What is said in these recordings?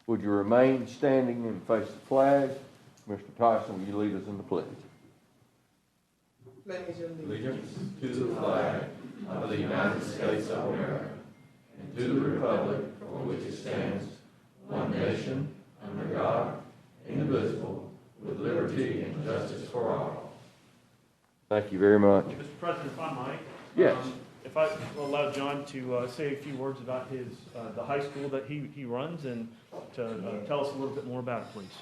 Would you remain standing and face the flag? Mr. Tyson, will you lead us in the pledge? Allegiance to the flag of the United States of America and to the republic for which it stands, one nation, under God, indivisible, with liberty and justice for all. Thank you very much. Mr. President, if I might. Yes. If I allow John to say a few words about his the high school that he runs and to tell us a little bit more about it, please.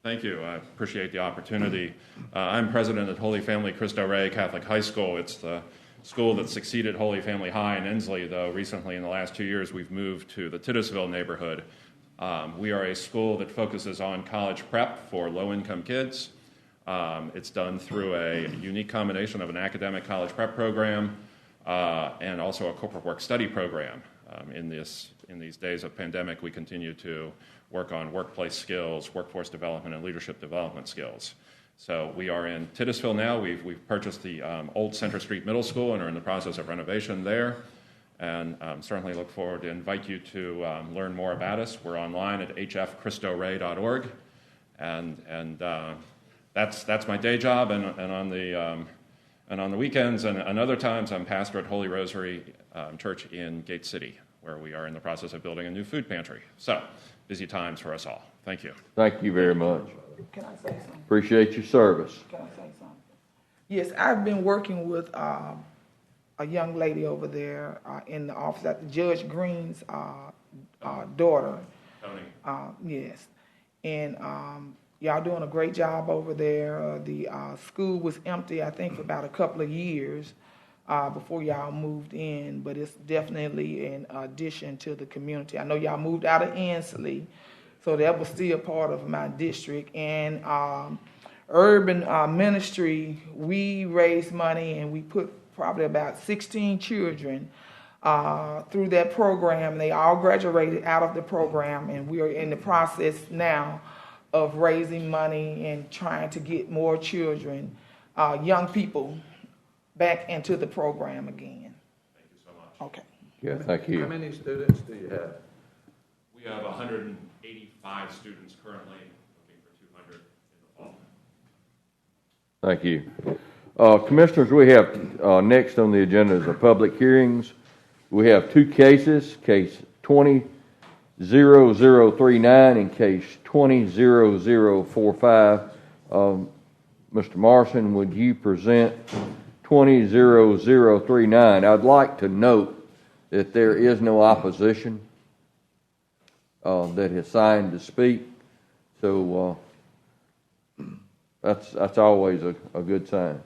Thank you. I appreciate the opportunity. I'm president at Holy Family Cristo Rey Catholic High School. It's the school that succeeded Holy Family High in Inslee, though recently in the last 2 years we've moved to the Titusville neighborhood. We are a school that focuses on college prep for low-income kids. It's done through a unique combination of an academic college prep program and also a corporate work study program. In these days of pandemic, we continue to work on workplace skills, workforce development, and leadership development skills. So we are in Titusville now. We've purchased the old Center Street Middle School and are in the process of renovation there. And certainly look forward to invite you to learn more about us. We're online at hfcristoray.org, and that's my day job. And on the weekends and other times, I'm pastor at Holy Rosary Church in Gate City, where we are in the process of building a new food pantry. So busy times for us all. Thank you. Thank you very much. Can I say something? Appreciate your service. Can I say something? Yes, I've been working with a young lady over there in the office at Judge Green's daughter. Tony. Yes. And y'all doing a great job over there. The school was empty, I think, for about a couple of years before y'all moved in, but it's definitely an addition to the community. I know y'all moved out of Inslee, so that was still part of my district. And Urban Ministry, we raised money and we put probably about 16 children through that program. They all graduated out of the program, and we are in the process now of raising money and trying to get more children, young people, back into the program again. Thank you so much. Okay. Yeah, thank you. How many students do you have? We have 185 students currently, looking for 200 in the fall. Thank you. Commissioners, we have next on the agenda is the public hearings. We have two cases, case 20-0039 and case 20-0045. Mr. Morrison, would you present 20-0039? I'd like to note that there is no opposition that has signed to speak, so that's always a good sign.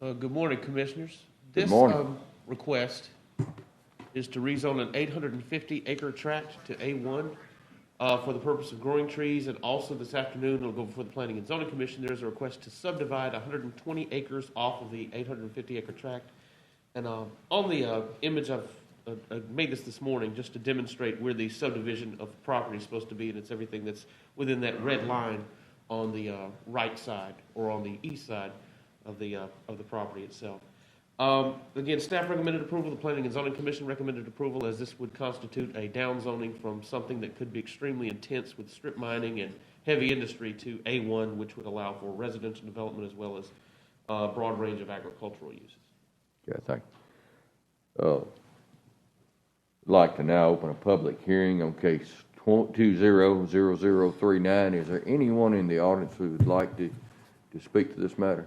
Good morning, Commissioners. Good morning. This request is to rezone an 850-acre tract to A1 for the purpose of growing trees, and also this afternoon it'll go before the Planning and Zoning Commission. There's a request to subdivide 120 acres off of the 850-acre tract. And on the image, I've made this morning just to demonstrate where the subdivision of property is supposed to be, and it's everything that's within that red line on the right side or on the east side of the property itself. Again, staff recommended approval. The Planning and Zoning Commission recommended approval, as this would constitute a downzoning from something that could be extremely intense with strip mining and heavy industry to A1, which would allow for residential development as well as a broad range of agricultural uses. Okay, thank you. I'd like to now open a public hearing on case 20-0039. Is there anyone in the audience who would like to speak to this matter?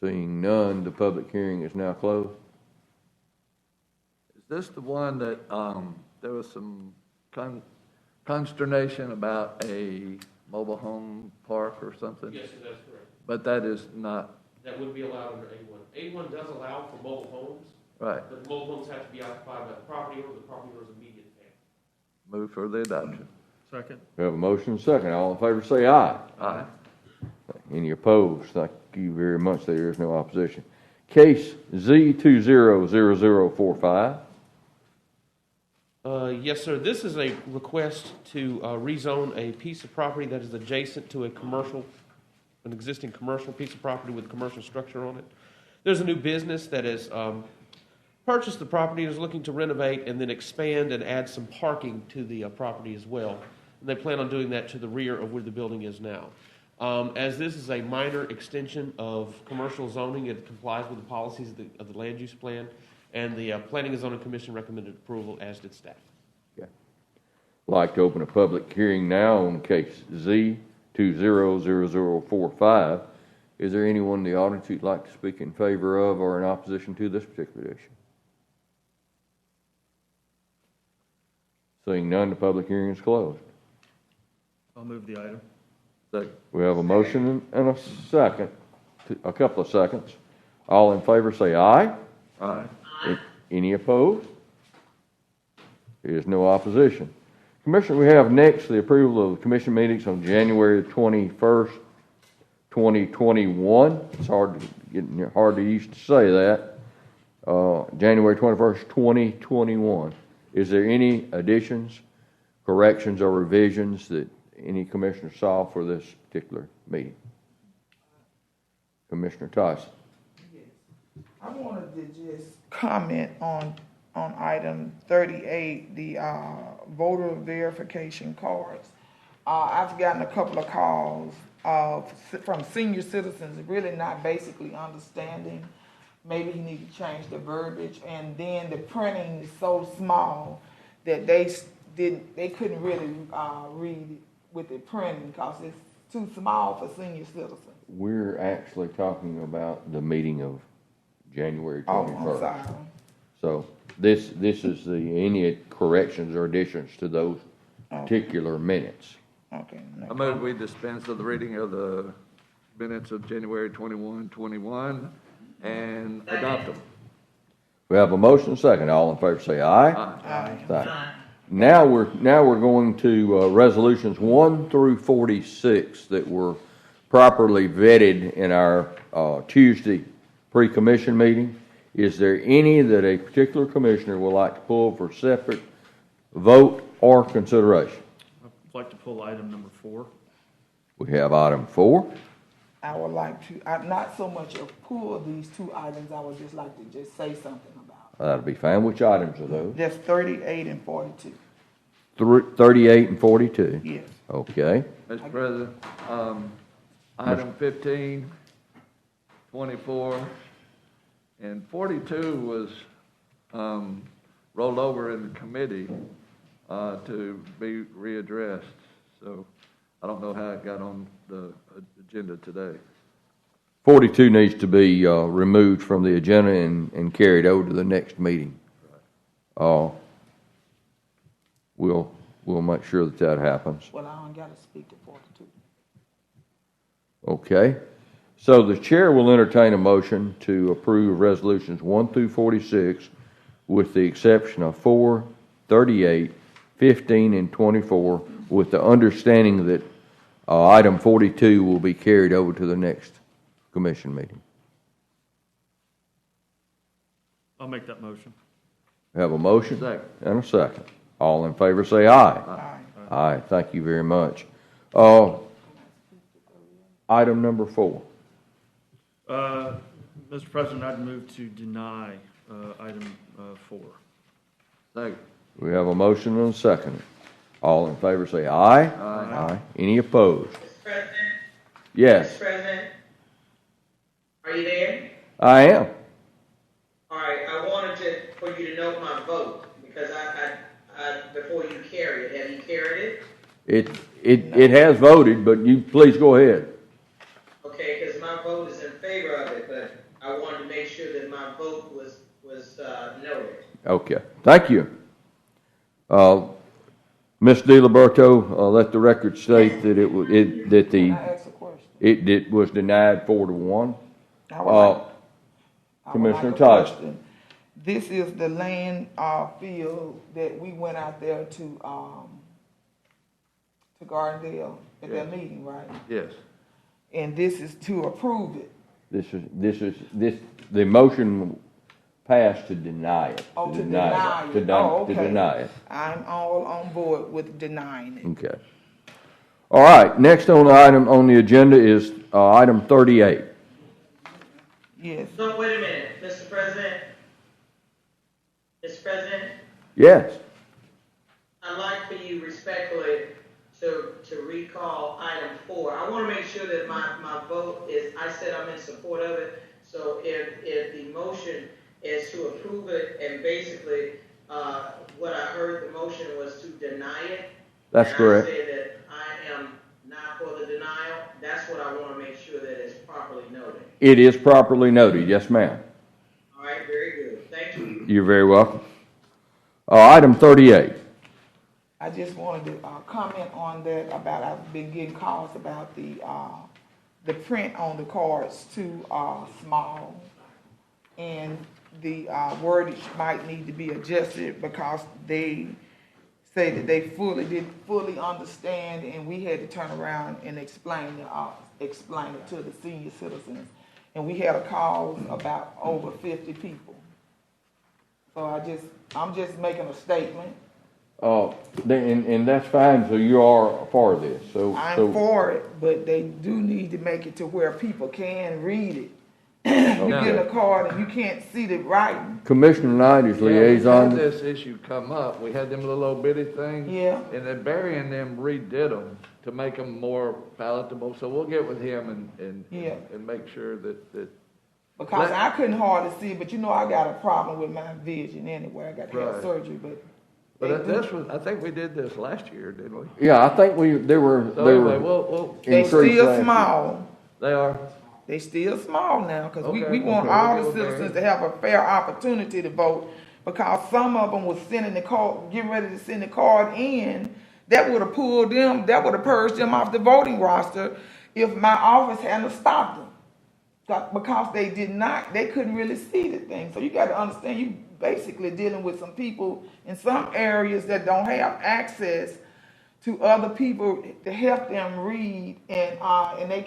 Seeing none, the public hearing is now closed. Is this the one that there was some consternation about a mobile home park or something? Yes, that's correct. But that is not. That would be allowed under A1. A1 does allow for mobile homes, Right. but mobile homes have to be occupied by the property owner, the property owner's immediate family. Move for the adoption. Second. We have a motion and a second. All in favor say aye. Aye. Any opposed? Thank you very much. There is no opposition. Case Z200045. Yes, sir. This is a request to rezone a piece of property that is adjacent to an existing commercial piece of property with a commercial structure on it. There's a new business that has purchased the property and is looking to renovate and then expand and add some parking to the property as well. And they plan on doing that to the rear of where the building is now. As this is a minor extension of commercial zoning, it complies with the policies of the land use plan, and the Planning and Zoning Commission recommended approval, as did staff. Okay. Like to open a public hearing now on case Z 200045. Is there anyone in the audience who'd like to speak in favor of or in opposition to this particular issue? Seeing none, the public hearing is closed. I'll move the item. We have a motion and a second, a couple of seconds. All in favor say aye. Aye. Any opposed? There is no opposition. Commissioner, we have next the approval of the commission meetings on January 21st, 2021. It's hard to used to say that. January 21st, 2021. Is there any additions, corrections, or revisions that any commissioner saw for this particular meeting? Commissioner Tyson. Yes. I wanted to just comment on item 38, the voter verification cards. I've gotten a couple of calls from senior citizens really not basically understanding. Maybe you need to change the verbiage, and then the printing is so small that they couldn't really read it with the printing because it's too small for senior citizens. We're actually talking about the meeting of January 21st. Oh, I'm sorry. So this is any corrections or additions to those particular minutes. Okay. No I move we dispense of the reading of the minutes of January 21 and adopt them. We have a motion second. All in favor say aye. Aye. Aye. Now we're going to resolutions 1 through 46 that were properly vetted in our Tuesday pre-commission meeting. Is there any that a particular commissioner would like to pull for separate vote or consideration? I'd like to pull item number 4. We have item 4. I would like to, not so much pull these two items, I would just like to just say something about. That'll be fine. Which items are those? Just 38 and 42. 38 and 42. Yes. Okay. Mr. President, item 15, 24, and 42 was rolled over in the committee to be readdressed. So I don't know how it got on the agenda today. 42 needs to be removed from the agenda and carried over to the next meeting. We'll make sure that happens. Well, I don't got to speak to 42. Okay. So the chair will entertain a motion to approve resolutions 1 through 46 with the exception of 4, 38, 15, and 24 with the understanding that item 42 will be carried over to the next commission meeting. I'll make that motion. Have a motion Second. and a second. All in favor say aye. Aye. Aye. Thank you very much. Item number 4. Mr. President, I'd move to deny item 4. Second. We have a motion and a second. All in favor say aye. Aye. Any opposed? Mr. President? Yes, Mr. President? Are you there? I am. All right, I wanted for you to note my vote, because I before you carry it, have you carried it? It has voted, but you please go ahead. Okay, because my vote is in favor of it, but I wanted to make sure that my vote was noted. Okay, thank you. Ms. DiLiberto, let the record state that Can I ask a question? it was denied 4-1. I would like Commissioner a Tyson. question. This is the land field that we went out there to Gardendale at that meeting, right? Yes. And this is to approve it. The motion passed to deny it. Oh, to deny it. Oh, okay. To deny it. I'm all on board with denying it. Okay. All right, next on the agenda is item 38. Yes. So wait a minute, Mr. President. Mr. President, Yes. I'd like for you respectfully to recall item 4. I want to make sure that my vote is, I said I'm in support of it. So if the motion is to approve it, and basically what I heard the motion was to deny it. That's and correct. I said that I am not for the denial. That's what I want to make sure that is properly noted. It is properly noted. Yes, ma'am. All right, very good. Thank you. You're very welcome. Item 38. I just wanted to comment on that about, I've been getting calls about the print on the cards too small. And the wordage might need to be adjusted because they say that they didn't fully understand, and we had to turn around and explain it to the senior citizens. And we had a call about over 50 people. So I'm just making a statement. And that's fine, so you are for this, so. I'm for it, but they do need to make it to where people can read it. You get a card and you can't see the writing. Commissioner Knight is liaison. We had this issue come up. We had them little old bitty things. Yeah. And then Barry and them redid them to make them more palatable. So we'll get with him and make sure that. Because I couldn't hardly see, but I got a problem with my vision anyway. I got to have Right. surgery, But I think we did this last year, didn't we? Yeah, I think they were So anyway, we'll they increased still last year. small. they are. They still small now because we Okay, want okay, all we'll the get with citizens Barry. to have a fair opportunity to vote, because some of them was sending the card, getting ready to send the card in. That would have pulled them, that would have purged them off the voting roster if my office hadn't stopped them. Because they couldn't really see the thing. So you got to understand, you basically dealing with some people in some areas that don't have access to other people to help them read, and they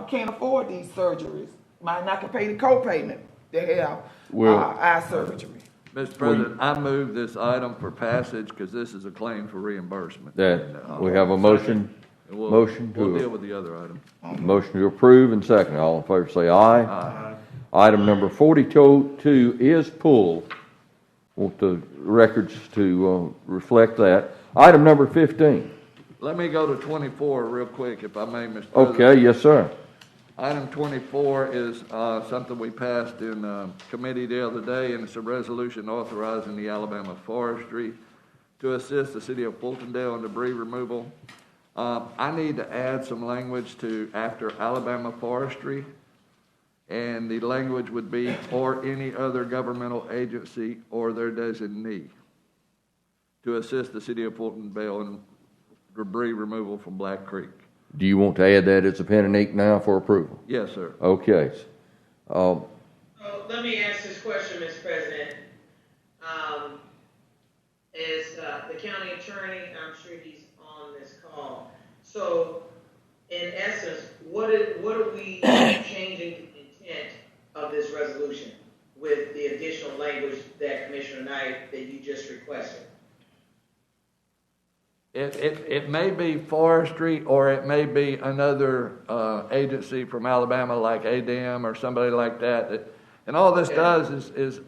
can't afford these surgeries. Might not can pay the co-payment to have eye surgery. Mr. President, I move this item for passage because this is a claim for reimbursement. We have a motion. And we'll to deal with the other item. Motion to approve and second. All in favor say aye. Aye. Item number 42 is pulled. Want the records to reflect that. Item number 15. Let me go to 24 real quick, if I may, Mr. President. Okay, yes, sir. Item 24 is something we passed in committee the other day, and it's a resolution authorizing the Alabama Forestry to assist the city of Fultondale in debris removal. I need to add some language to after Alabama Forestry, and the language would be or any other governmental agency or their designee to assist the city of Fultondale in debris removal from Black Creek. Do you want to add that as a pen and ink now for approval? Yes, sir. Okay. So let me ask this question, Mr. President. As the county attorney, I'm sure he's on this call. So, in essence, what are we changing the intent of this resolution with the additional language that Commissioner Knight that you just requested? It may be forestry, or it may be another agency from Alabama like ADM or somebody like that. And all this does is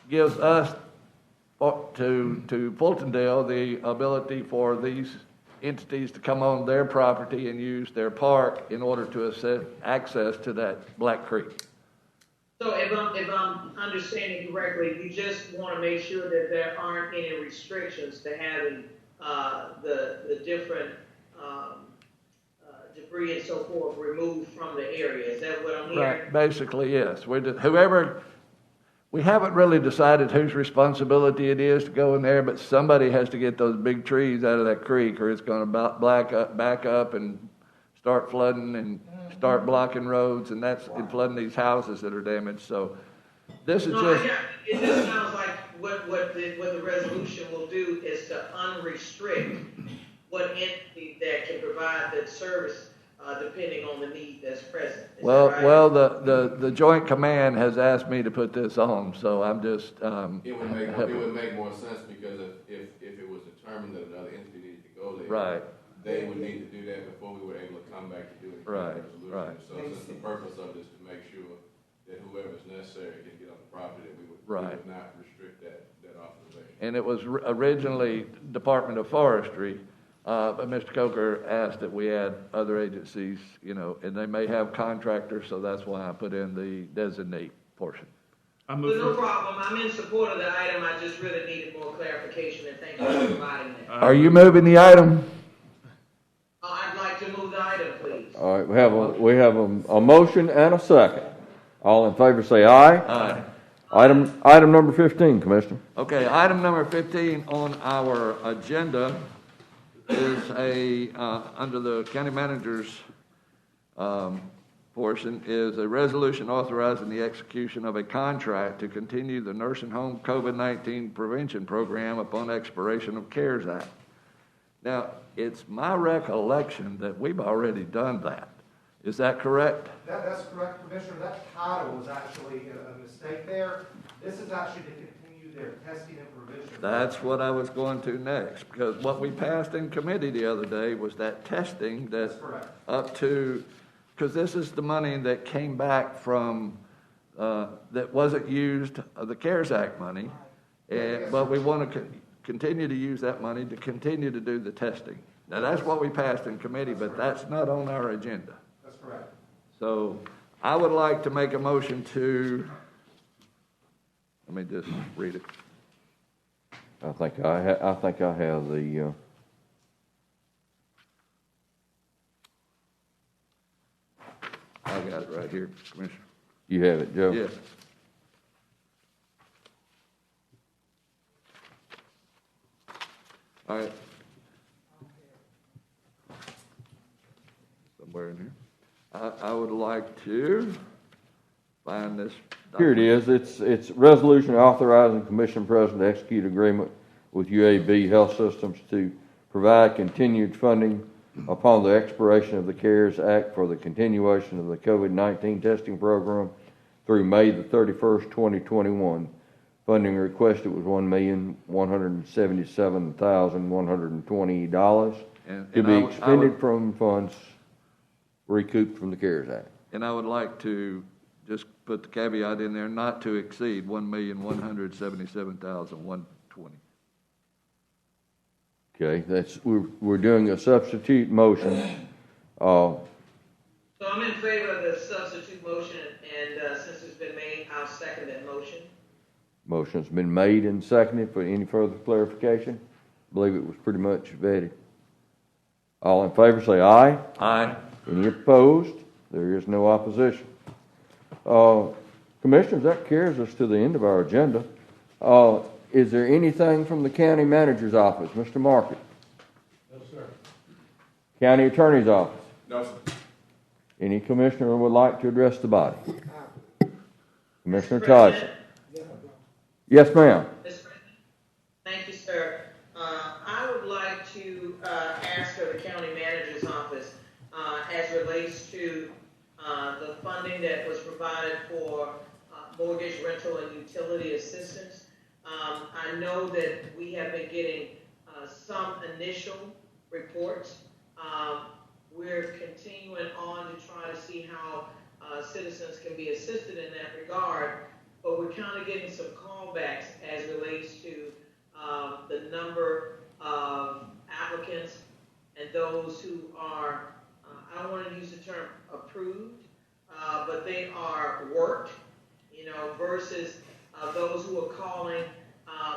gives us to Fultondale the ability for these entities to come on their property and use their park in order to assess access to that Black Creek. So if I'm understanding correctly, you just want to make sure that there aren't any restrictions to having the different debris and so forth removed from the area. Is that what I'm hearing? Right. Basically, yes. We haven't really decided whose responsibility it is to go in there, but somebody has to get those big trees out of that creek, or it's going to back up and start flooding and start blocking roads, and and flooding these houses that are damaged. So this is it just sounds like what the resolution will do is to unrestrict what entity that can provide that service depending on the need that's present. Is that right? Well, the Joint Command has asked me to put this on, so I'm just. It would make more sense because if it was determined that another entity needed to go there, Right. they would need to do that before we were able to come back to do it. Right, Resolution. right. So since the purpose of this is to make sure that whoever is necessary can get on the property, that we would Right. not restrict that authorization. And it was originally Department of Forestry, but Mr. Coker asked that we add other agencies, and they may have contractors, so that's why I put in the designate portion. I So move no for, problem, I'm in support of the item, I just really needed more clarification, and thank you for providing that. Are you moving the item? I'd like to move the item, please. All right, we have a motion and a second. All in favor say aye. Aye. Item number 15, Commissioner. Okay, item number 15 on our agenda is under the county manager's portion, is a resolution authorizing the execution of a contract to continue the nursing home COVID-19 prevention program upon expiration of CARES Act. Now, it's my recollection that we've already done that. Is that correct? That's correct, Commissioner. That title was actually a mistake there. This is actually to continue their testing and prevention. That's what I was going to next, because what we passed in committee the other day was that testing That's correct. up to, because this is the money that came back from, that wasn't used, the CARES Act money, but we want to continue to use that money to continue to do the testing. Now, that's what we passed in committee, but that's not on our agenda. That's correct. So I would like to make a motion to, let me just read it. I think I have the, I got it right here, Commissioner. you have it, Joe? Yes. All right. Somewhere in here. I would like to find this. Here it is. It's resolution authorizing Commission President to execute agreement with UAB Health Systems to provide continued funding upon the expiration of the CARES Act for the continuation of the COVID-19 testing program through May the 31st, 2021. Funding requested was $1,177,120 to be expended from funds recouped from the CARES Act. And I would like to just put the caveat in there, not to exceed $1,177,120. Okay, we're doing a substitute motion. So I'm in favor of the substitute motion, and since it's been made, I'll second that motion. Motion's been made and seconded. For any further clarification? I believe it was pretty much vetted. All in favor say aye. Aye. Any opposed? There is no opposition. Commissioners, that carries us to the end of our agenda. Is there anything from the county manager's office? Mr. Market? No, sir. County attorney's office? No, sir. Any commissioner would like to address the body? Commissioner Mr. Tyson? Yes, ma'am. Mr. President, thank you, sir. I would like to ask of the county manager's office as relates to the funding that was provided for mortgage, rental, and utility assistance. I know that we have been getting some initial reports. We're continuing on to try to see how citizens can be assisted in that regard, but we're kind of getting some callbacks as relates to the number of applicants and those who are, I don't want to use the term approved, but they are worked, versus those who are calling,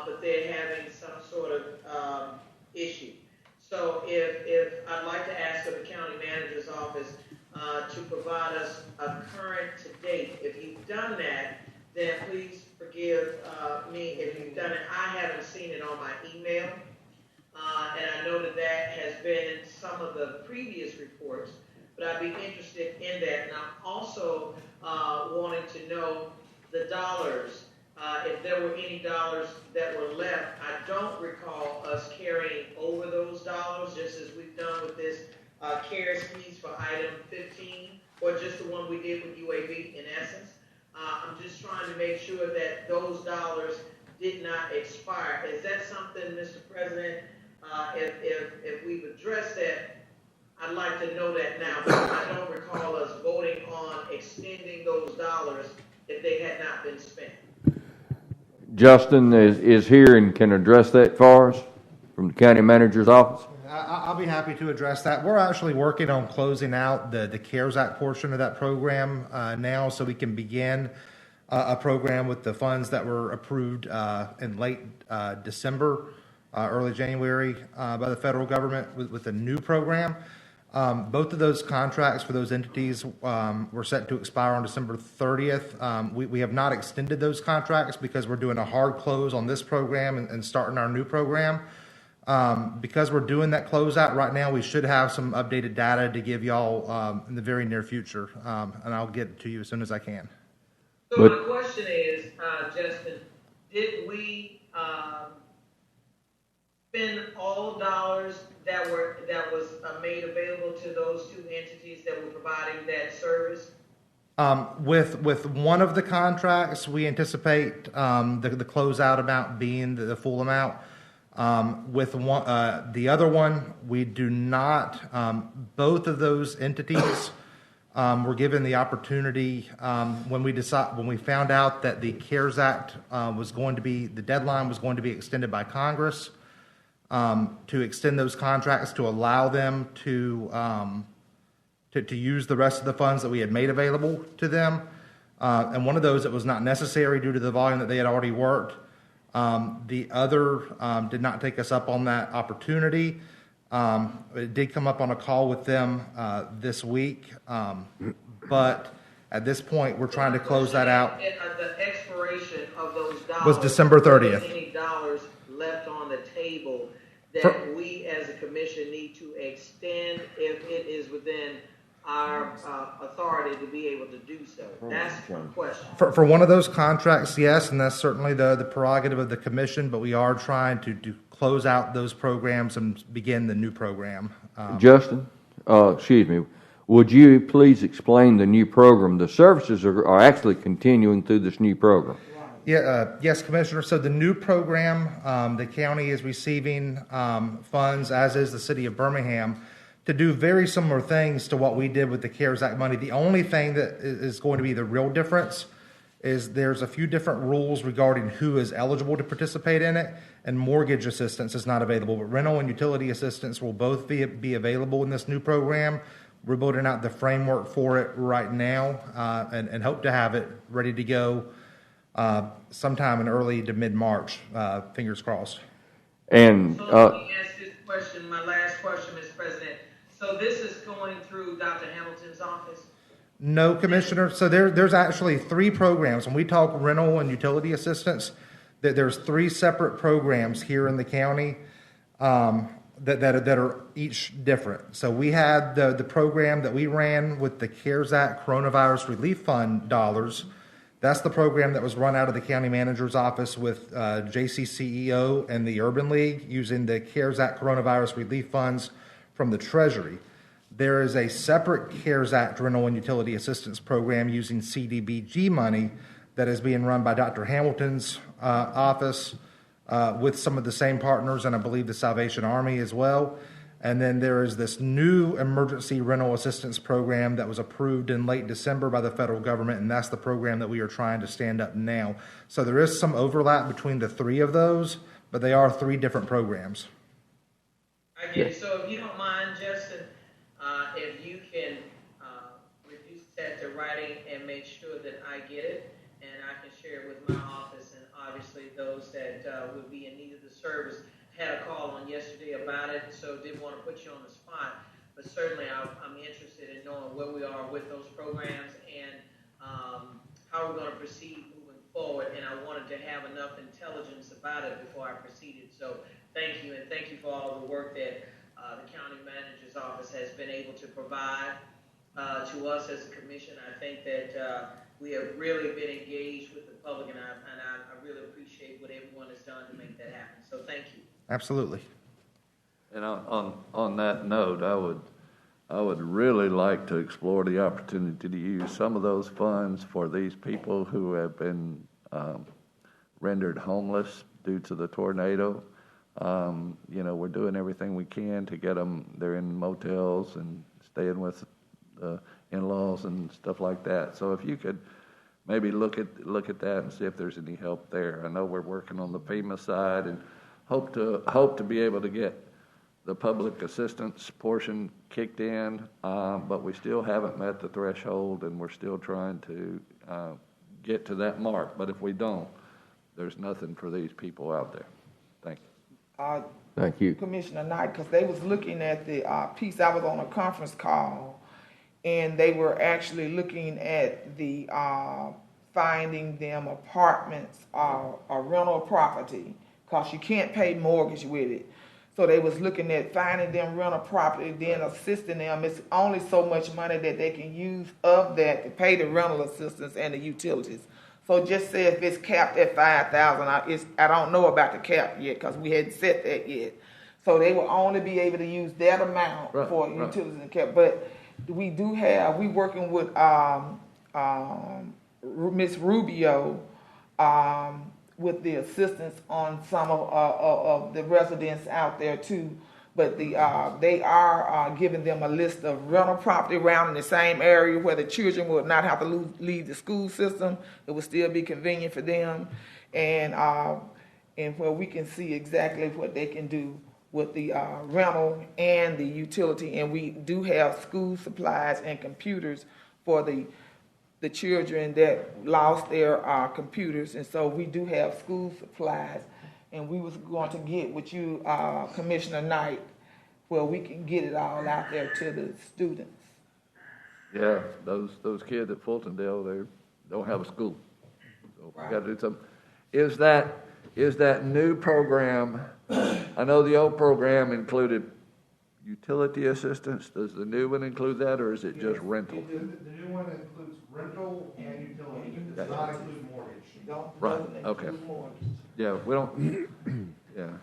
but they're having some sort of issue. So if I'd like to ask of the county manager's office to provide us a current to date. If you've done that, then please forgive me if you've done it. I haven't seen it on my email, and I know that has been in some of the previous reports, but I'd be interested in that. And I'm also wanting to know the dollars, if there were any dollars that were left. I don't recall us carrying over those dollars, just as we've done with this CARES piece for item 15, or just the one we did with UAB in essence. I'm just trying to make sure that those dollars did not expire. Is that something, Mr. President, if we've addressed that, I'd like to know that now, because I don't recall us voting on extending those dollars if they had not been spent. Justin is here and can address that for us from the county manager's office. I'll be happy to address that. We're actually working on closing out the CARES Act portion of that program now, so we can begin a program with the funds that were approved in late December, early January by the federal government with a new program. Both of those contracts for those entities were set to expire on December 30th. We have not extended those contracts because we're doing a hard close on this program and starting our new program. Because we're doing that closeout right now, we should have some updated data to give y'all in the very near future, and I'll get it to you as soon as I can. So my question is, Justin, did we spend all dollars that was made available to those two entities that were providing that service? With one of the contracts, we anticipate the closeout amount being the full amount. With one, the other one, we do not. Both of those entities were given the opportunity when we found out that the CARES Act the deadline was going to be extended by Congress to extend those contracts to allow them to use the rest of the funds that we had made available to them. And one of those, it was not necessary due to the volume that they had already worked. The other did not take us up on that opportunity. It did come up on a call with them this week, but at this point, we're trying to close that out. The expiration of those dollars Was December 30th. Any dollars left on the table that we as a commission need to extend if it is within our authority to be able to do so? That's the question. For one of those contracts, yes, and that's certainly the prerogative of the commission, but we are trying to close out those programs and begin the new program. Justin, excuse me, would you please explain the new program? The services are actually continuing through this new program. Yeah, yes, Commissioner. So the new program, the county is receiving funds, as is the city of Birmingham, to do very similar things to what we did with the CARES Act money. The only thing that is going to be the real difference is there's a few different rules regarding who is eligible to participate in it, and mortgage assistance is not available, but rental and utility assistance will both be available in this new program. We're building out the framework for it right now and hope to have it ready to go sometime in early to mid-March, fingers crossed. And so let me ask this question, my last question, Mr. President. So this is going through Dr. Hamilton's office? No, Commissioner. So there's actually three programs. When we talk rental and utility assistance, there's three separate programs here in the county that are each different. So we had the program that we ran with the CARES Act Coronavirus Relief Fund dollars. That's the program that was run out of the county manager's office with JCCEO and the Urban League using the CARES Act Coronavirus Relief Funds from the Treasury. There is a separate CARES Act rental and utility assistance program using CDBG money that is being run by Dr. Hamilton's office with some of the same partners, and I believe the Salvation Army as well. And then there is this new emergency rental assistance program that was approved in late December by the federal government, and that's the program that we are trying to stand up now. So there is some overlap between the three of those, but they are three different programs. I get it. So if you don't mind, Justin, if you can reduce that to writing and make sure that I get it, and I can share it with my office, and obviously those that would be in need of the service. Had a call on yesterday about it, so didn't want to put you on the spot, but certainly I'm interested in knowing where we are with those programs and how we're going to proceed moving forward, and I wanted to have enough intelligence about it before I proceeded. So thank you, and thank you for all of the work that the county manager's office has been able to provide to us as a commission. I think that we have really been engaged with the public, and I really appreciate what everyone has done to make that happen. So thank you. Absolutely. And on that note, I would really like to explore the opportunity to use some of those funds for these people who have been rendered homeless due to the tornado. We're doing everything we can to get them. They're in motels and staying with in-laws and stuff like that. So if you could maybe look at that and see if there's any help there. I know we're working on the FEMA side and hope to be able to get the public assistance portion kicked in, but we still haven't met the threshold, and we're still trying to get to that mark. But if we don't, there's nothing for these people out there. Thank you. Thank you. Commissioner Knight, because they was looking at the piece, I was on a conference call, and they were actually looking at the finding them apartments or rental property, because you can't pay mortgage with it. So they was looking at finding them rental property, then assisting them. It's only so much money that they can use of that to pay the rental assistance and the utilities. So just say if it's capped at $5,000, I don't know about the cap yet because we hadn't set that yet. So they will only be able to use that amount for utilities and cap. But we working with Miss Rubio with the assistance on some of the residents out there too. But they are giving them a list of rental property around in the same area where the children would not have to leave the school system. It would still be convenient for them, and where we can see exactly what they can do with the rental and the utility. And we do have school supplies and computers for the children that lost their computers, and so we do have school supplies. And we was going to get with you, Commissioner Knight, where we can get it all out there to the students. Yeah, those kids at Fultondale, they don't have a school, so we got to do something. Is that new program? I know the old program included utility assistance. Does the new one include that, or is it just rental? The new one includes rental and utility. It does not include mortgage. Right. Okay. Yeah, we don't. Yeah.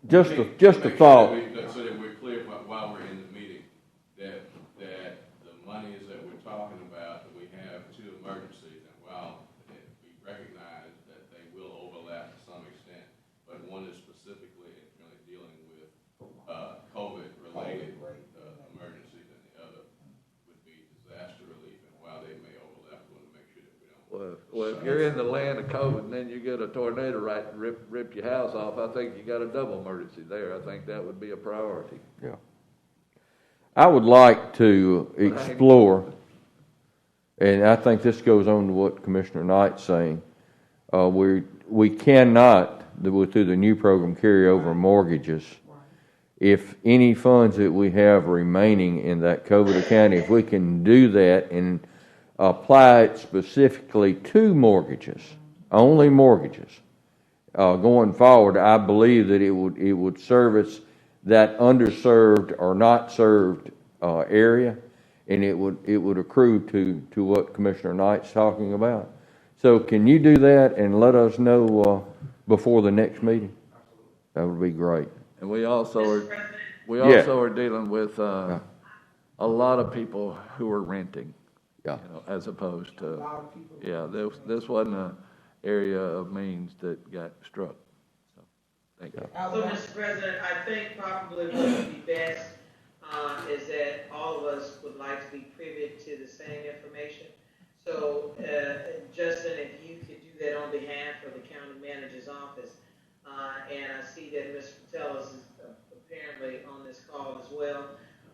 Just a Make thought. sure so that we're clear while we're in the meeting that the monies that we're talking about, that we have two emergencies, and while we recognize that they will overlap to some extent, but one is specifically dealing with COVID-related emergencies, and the other would be disaster relief. And while they may overlap, we want to make sure that we don't. Well, if you're in the land of COVID and then you get a tornado rip your house off, I think you got a double emergency there. I think that would be a priority. Yeah. I would like to explore, and I think this goes on to what Commissioner Knight's saying. We cannot, through the new program, carry over mortgages. If any funds that we have remaining in that COVID account, if we can do that and apply it specifically to mortgages, only mortgages, going forward, I believe that it would service that underserved or not served area, and it would accrue to what Commissioner Knight's talking about. So can you do that and let us know before the next meeting? That would be great. And we also are dealing with a lot of people who are renting. Yeah. As opposed to, this wasn't an area of means that got struck. So, thank you. So, Mr. President, I think probably what would be best is that all of us would like to be privy to the same information. So, Justin, if you could do that on behalf of the county manager's office, and I see that Mr. Patelis is apparently on this call as well,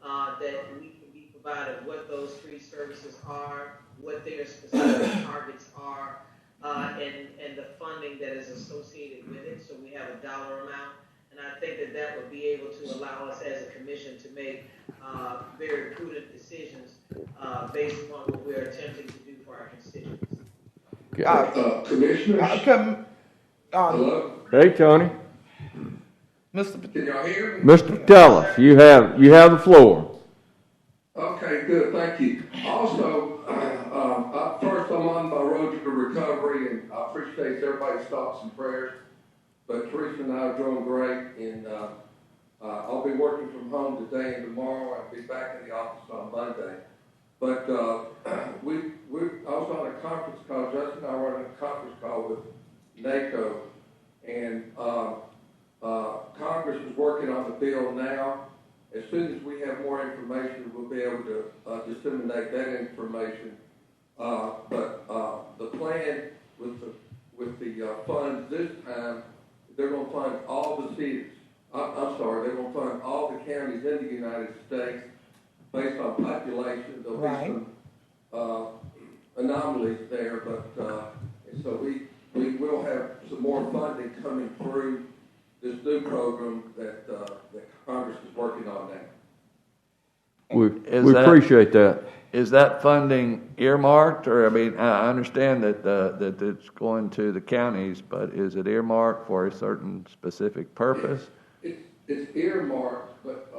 that we can be provided what those three services are, what their specific targets are, and the funding that is associated with it, so we have a dollar amount. And I think that would be able to allow us as a commission to make very prudent decisions based upon what we're attempting to do for our constituents. Commissioners? Hello? Hey, Tony. Can y'all hear me? Mr. Patelis, you have the floor. Okay, good, thank you. Also, first I'm on my road to recovery, and I appreciate everybody's thoughts and prayers. But Teresa and I are doing great, and I'll be working from home today and tomorrow. I'll be back in the office on Monday. But I was on a conference call. Justin and I were on a conference call with NACO, and Congress is working on the bill now. As soon as we have more information, we'll be able to disseminate that information. But the plan with the funds this time, they're going to fund all the cities. I'm sorry, they're going to fund all the counties in the United States based on population. There'll be some anomalies there, but and so we will have some more funding coming through this new program that Congress is working on now. We appreciate that. Is that funding earmarked, or, I mean, I understand that it's going to the counties, but is it earmarked for a certain specific purpose? It's earmarked, but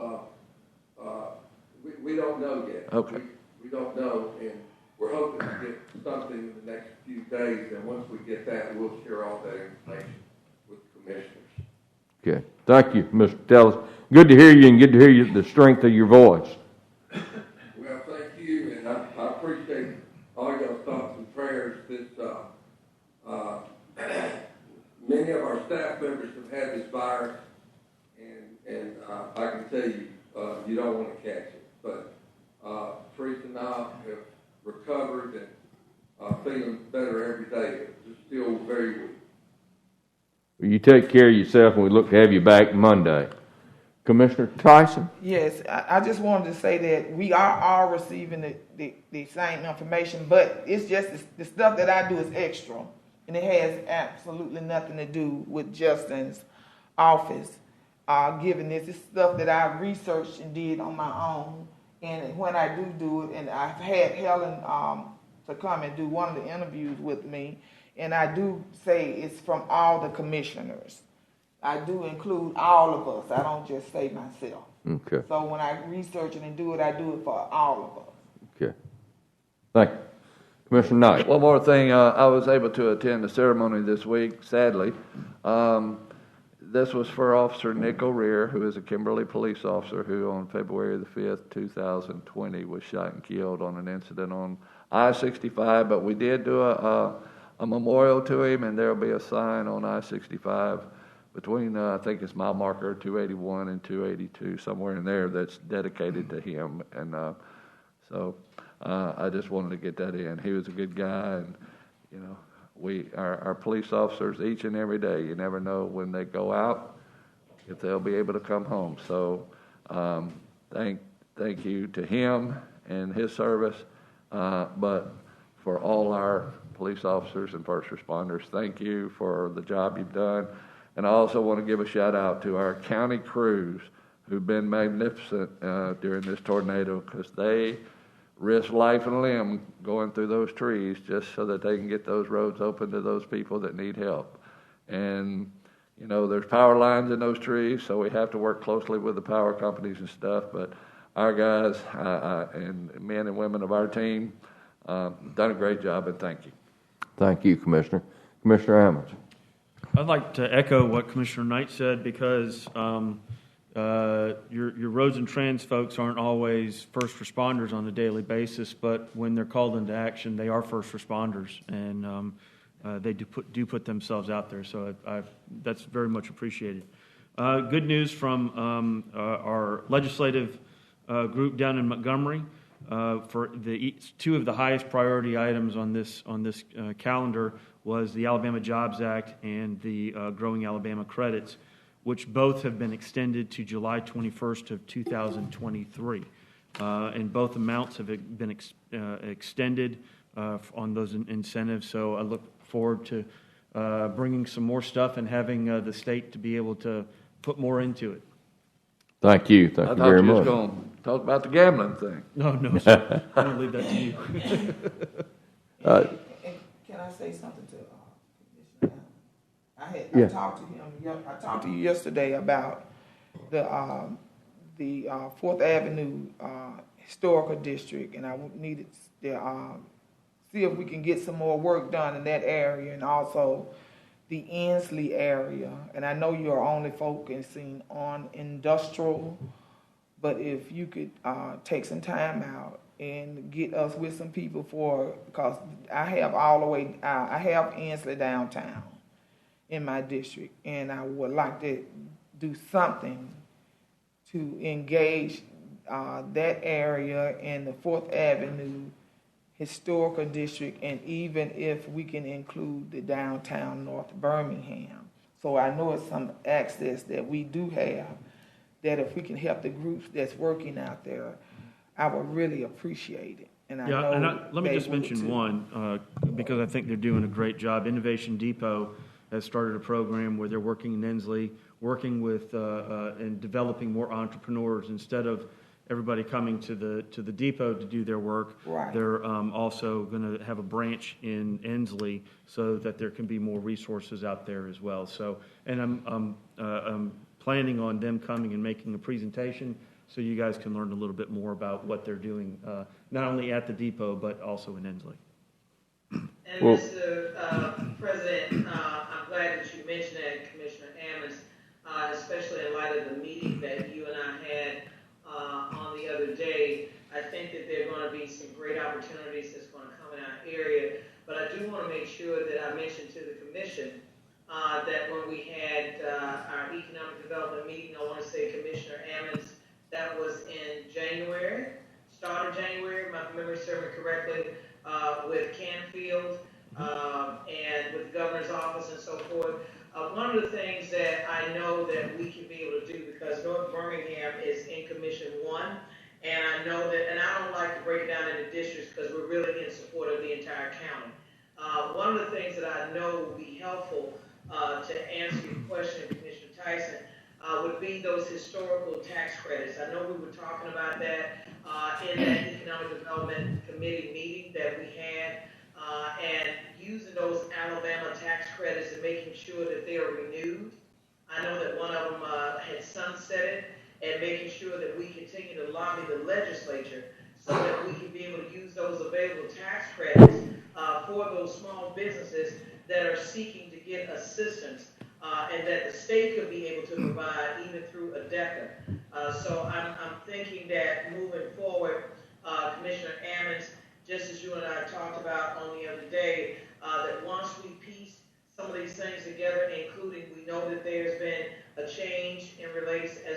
we don't know yet. Okay. We don't know, and we're hoping to get something in the next few days, and once we get that, we'll share all that information with the commissioners. Okay. Thank you, Mr. Tellis. Good to hear you, and good to hear the strength of your voice. Well, thank you, and I appreciate all your thoughts and prayers. Many of our staff members have had this virus, and I can tell you, you don't want to catch it. But Teresa and I have recovered and feeling better every day. It's still very weak. Well, you take care of yourself, and we look to have you back Monday. Commissioner Tyson? Yes, I just wanted to say that we are all receiving the same information, but it's just the stuff that I do is extra, and it has absolutely nothing to do with Justin's office. Given this, it's stuff that I researched and did on my own, and when I do it, and I've had Helen to come and do one of the interviews with me, and I do say it's from all the commissioners. I do include all of us. I don't just say myself. Okay. So when I research it and do it, I do it for all of us. Okay. Thank you. Commissioner Knight. One more thing, I was able to attend the ceremony this week, sadly. This was for Officer Nick O'Rear, who is a Kimberly police officer who on February the 5th, 2020 was shot and killed on an incident on I-65, but we did do a memorial to him, and there'll be a sign on I-65 between, I think it's mile marker 281 and 282, somewhere in there, that's dedicated to him. And so I just wanted to get that in. He was a good guy, and, you know, our police officers, each and every day, you never know when they go out if they'll be able to come home. So thank you to him and his service, but for all our police officers and first responders, thank you for the job you've done. And I also want to give a shout out to our county crews who've been magnificent during this tornado, because they risk life and limb going through those trees just so that they can get those roads open to those people that need help. And, you know, there's power lines in those trees, so we have to work closely with the power companies and stuff, but our guys and men and women of our team done a great job, and thank you. Thank you, Commissioner. Commissioner Ammons. I'd like to echo what Commissioner Knight said, because your roads and trans folks aren't always first responders on a daily basis, but when they're called into action, they are first responders, and they do put themselves out there. So that's very much appreciated. Good news from our legislative group down in Montgomery. For two of the highest priority items on this calendar was the Alabama Jobs Act and the Growing Alabama Credits, which both have been extended to July 21st of 2023. And both amounts have been extended on those incentives. So I look forward to bringing some more stuff and having the state to be able to put more into it. Thank you. Thank you very much. I thought you was going to talk about the gambling thing. No, sir. I'm going to leave that to you. And can I say something to Commissioner Allen? I talked to him. I talked to you yesterday about the 4th Avenue Historical District, and I needed to see if we can get some more work done in that area, and also the Inslee area. And I know you're only focusing on industrial, but if you could take some time out and get us with some people because I have I have Inslee downtown in my district, and I would like to do something to engage that area and the 4th Avenue historical district, and even if we can include the downtown North Birmingham. So I know it's some access that we do have, that if we can help the groups that's working out there, I would really appreciate it. And I know let me they just would mention too. one, because I think they're doing a great job. Innovation Depot has started a program where they're working in Ensley, working with and developing more entrepreneurs. Instead of everybody coming to the depot to do their work, Right. they're also going to have a branch in Ensley so that there can be more resources out there as well. So, and I'm planning on them coming and making a presentation so you guys can learn a little bit more about what they're doing, not only at the depot, but also in Ensley. And Well- Mr. President, I'm glad that you mentioned that, Commissioner Ammons, especially in light of the meeting that you and I had on the other day. I think that there are going to be some great opportunities that's going to come in our area. But I do want to make sure that I mention to the commission that when we had our economic development meeting, I want to say, Commissioner Ammons, that was in January, start of January, if my memory serves me correctly, with Canfield and with the governor's office and so forth. One of the things that I know that we can be able to do, because North Birmingham is in Commission 1, and I know that, and I don't like to break it down into districts because we're really in support of the entire county. One of the things that I know will be helpful to answer your question, Commissioner Tyson, would be those historical tax credits. I know we were talking about that in that Economic Development Committee meeting that we had, and using those Alabama tax credits and making sure that they are renewed. I know that one of them had sunsetted, and making sure that we continue to lobby the legislature so that we can be able to use those available tax credits for those small businesses that are seeking to get assistance, and that the state could be able to provide even through ADECA. So I'm thinking that moving forward, Commissioner Ammons, just as you and I talked about on the other day, that once we piece some of these things together, including, we know that there's been a change as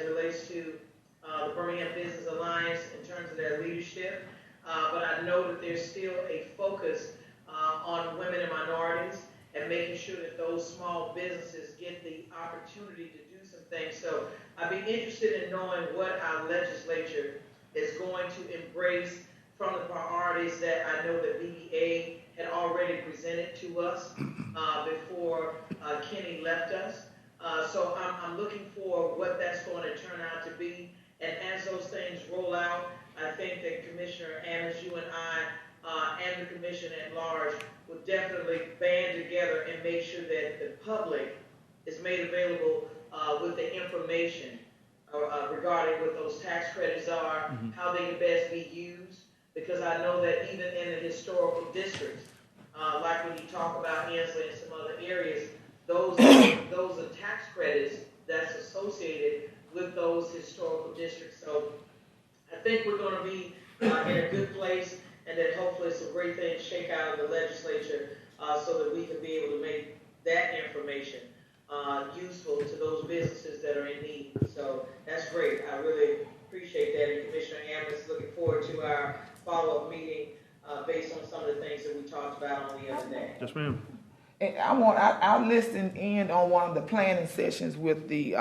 relates to the Birmingham Business Alliance in terms of their leadership, but I know that there's still a focus on women and minorities and making sure that those small businesses get the opportunity to do some things. So I'd be interested in knowing what our legislature is going to embrace from the priorities that I know that BBA had already presented to us before Kenny left us. So I'm looking for what that's going to turn out to be. And as those things roll out, I think that Commissioner Ammons, you and I, and the commission at large would definitely band together and make sure that the public is made available with the information regarding what those tax credits are, how they can best be used. Because I know that even in the historical districts, like when you talk about Ensley and some other areas, those are tax credits that's associated with those historical districts. So I think we're going to be in a good place, and that hopefully some great things shake out of the legislature so that we can be able to make that information useful to those businesses that are in need. So that's great. I really appreciate that. And Commissioner Ammons, looking forward to our follow-up meeting based on some of the things that we talked about on the other day. Yes, ma'am. And I listened in on one of the planning sessions with the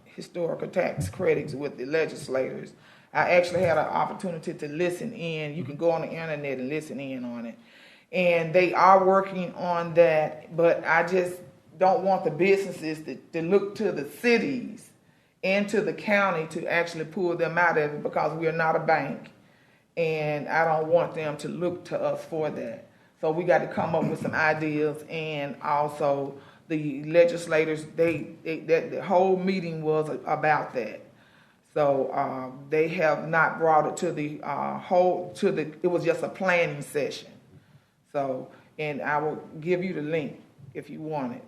historical tax credits with the legislators. I actually had an opportunity to listen in. You can go on the internet and listen in on it. And they are working on that, but I just don't want the businesses to look to the cities and to the county to actually pull them out of it, because we are not a bank. And I don't want them to look to us for that. So we got to come up with some ideas, and also the legislators, the whole meeting was about that. So they have not brought it to the it was just a planning session. So, and I will give you the link if you want it.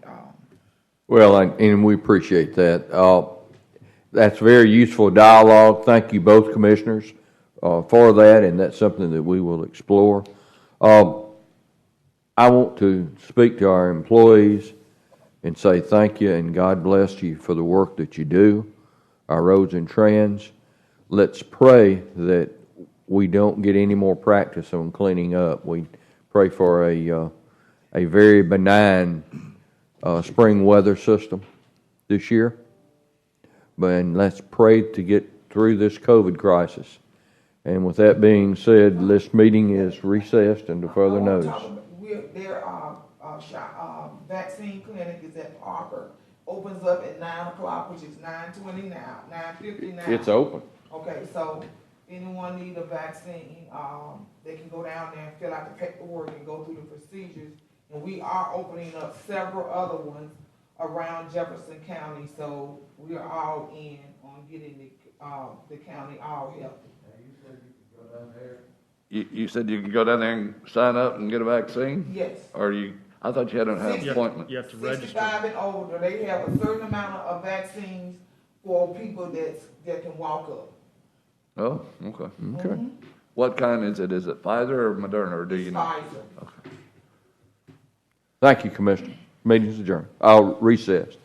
Well, and we appreciate that. That's very useful dialogue. Thank you both commissioners for that, and that's something that we will explore. I want to speak to our employees and say thank you and God bless you for the work that you do, our roads and trends. let's pray that we don't get any more practice on cleaning up. We pray for a very benign spring weather system this year. And let's pray to get through this COVID crisis. And with that being said, this meeting is recessed until further notice. Their vaccine clinic is at Parker. Opens up at 9 o'clock, which is 9:20 now, 9:50 now. It's open. Okay, so anyone need a vaccine, they can go down there and fill out the paperwork and go through the procedures. And we are opening up several other ones around Jefferson County, so we are all in on getting the county all healthy. You said you could go down there and sign up and get a vaccine? Yes. Or I thought you had to have an appointment. You have to register. 65 and older, they have a certain amount of vaccines for people that can walk up. Oh, okay. Okay. Mm-hmm. What kind is it? Is it Pfizer or Moderna, or do you know? Pfizer. Okay. Thank you, Commissioner. Meeting's adjourned. I'll recess.